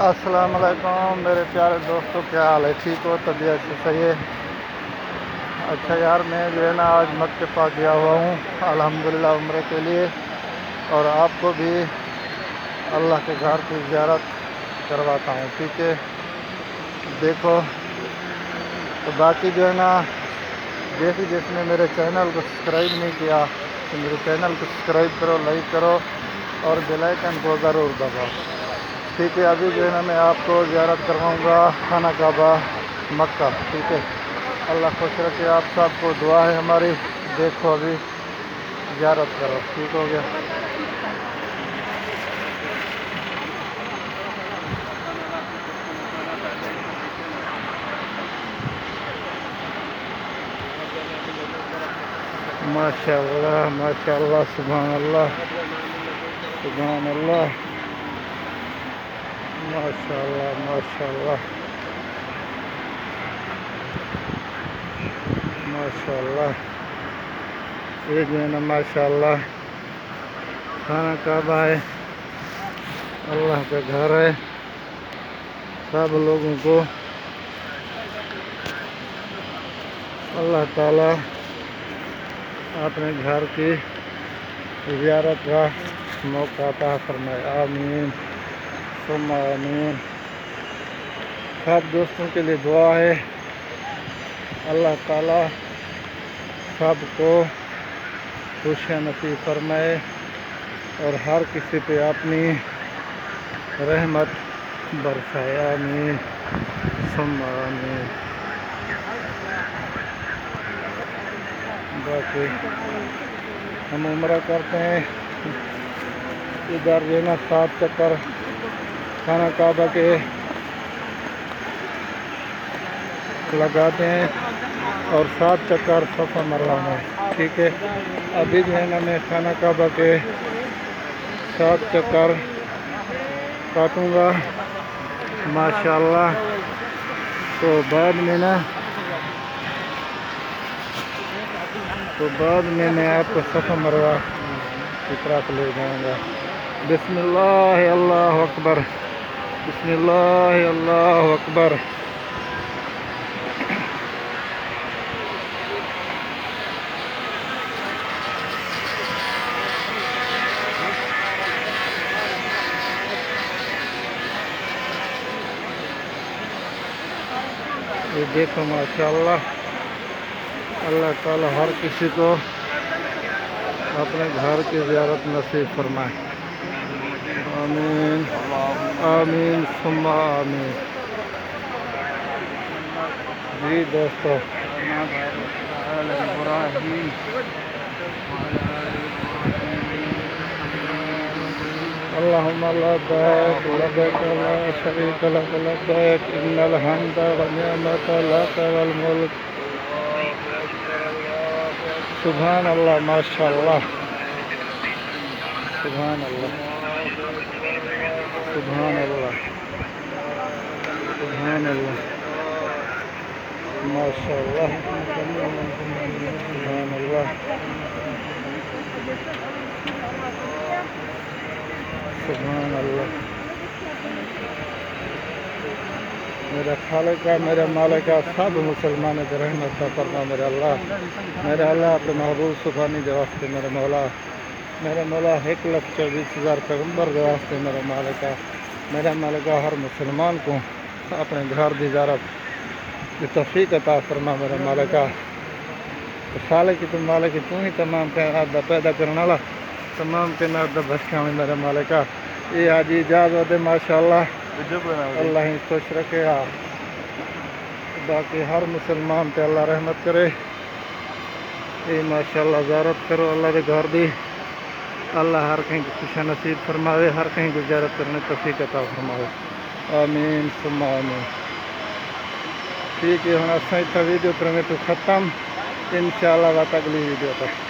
السلام علیکم میرے پیارے دوستوں، کیا حال ہے؟ ٹھیک ہو؟ طبیعت سے صحیح ہے؟ اچھا یار، میں جو ہے نا آج مکے پاک گیا ہوا ہوں الحمدللہ عمرے کے لیے، اور آپ کو بھی اللہ کے گھر کی زیارت کرواتا ہوں، ٹھیک ہے؟ دیکھو تو باقی جو ہے نا، جس نے میرے چینل کو سبسکرائب نہیں کیا تو میرے چینل کو سبسکرائب کرو، لائک کرو اور بیل آئیکن کو ضرور دباؤ، ٹھیک ہے؟ ابھی جو ہے نا میں آپ کو زیارت کرواؤں گا خانہ کعبہ مکہ، ٹھیک ہے؟ اللہ خوش رکھے آپ سب کو، دعا ہے ہماری۔ دیکھو ابھی زیارت کرو، ٹھیک ہو گیا؟ ماشاء اللہ ماشاء اللہ، سبحان اللہ سبحان اللہ، ماشاء اللہ ماشاء اللہ ماشاء اللہ۔ یہ جو ہے نا ماشاء اللہ خانہ کعبہ ہے، اللہ کا گھر ہے۔ سب لوگوں کو اللہ تعالیٰ اپنے گھر کی زیارت کا موقع عطا فرمائے، آمین ثم آمین۔ سب دوستوں کے لیے دعا ہے، اللہ تعالیٰ سب کو خوشیاں نصیب فرمائے اور ہر کسی پہ اپنی رحمت برسائے، آمین ثم آمین۔ باقی ہم عمرہ کرتے ہیں، ادھر جو ہے نا 7 چکر خانہ کعبہ کے لگاتے ہیں اور 7 چکر صفا مروہ میں، ٹھیک ہے؟ ابھی جو ہے نا میں خانہ کعبہ کے 7 چکر کاٹوں گا ماشاءاللہ، تو بعد میں آپ کو صفا مروہ کی طرف لے جاؤں گا۔ بسم اللہ اللہ اکبر، بسم اللہ اللہ اکبر۔ یہ دیکھو ماشاءاللہ، اللہ تعالی ہر کسی کو اپنے گھر کی زیارت نصیب فرمائے، آمین آمین ثم آمین۔ جی دوستو، اللہم لبیک لبیک لا شریک لک لبیک ان الحمد والنعمت لک والملک، سبحان اللہ ماشاء اللہ سبحان اللہ سبحان اللہ سبحان اللہ ماشاء اللہ سبحان اللہ سبحان اللہ۔ میرا خالق کا، میرا مالک کا، سب مسلمان کے رحمت کا فرما میرے اللہ اپنے محبوب سبحانی کے واسطے میرا مولا 1,24,000 پیغمبر کے واسطے میرا مالکہ ہر مسلمان کو اپنے گھر کی زیارت کی توفیق عطا فرما میرا مالکہ۔ خالق کی تو مالک تو ہی تمام کائنات دا پیدا کرنے والا، تمام کائنات دا بادشاہ میرا مالکہ۔ یہ آج اجازت ہے ماشاءاللہ، اللہ ہی خوش رکھے گا، باقی ہر مسلمان پہ اللہ رحمت کرے۔ یہ ماشاءاللہ زیارت کرو اللہ کے گھر دی، اللہ ہر کہیں خوشیاں نصیب فرماوے، ہر کہیں کو زیارت کرنے توفیق عطا فرماوے، آمین ثم آمین۔ ٹھیک ہے، ہن اساں اتنا ویڈیو کرنے تو ختم، انشاءاللہ بات اگلی ویڈیو تک۔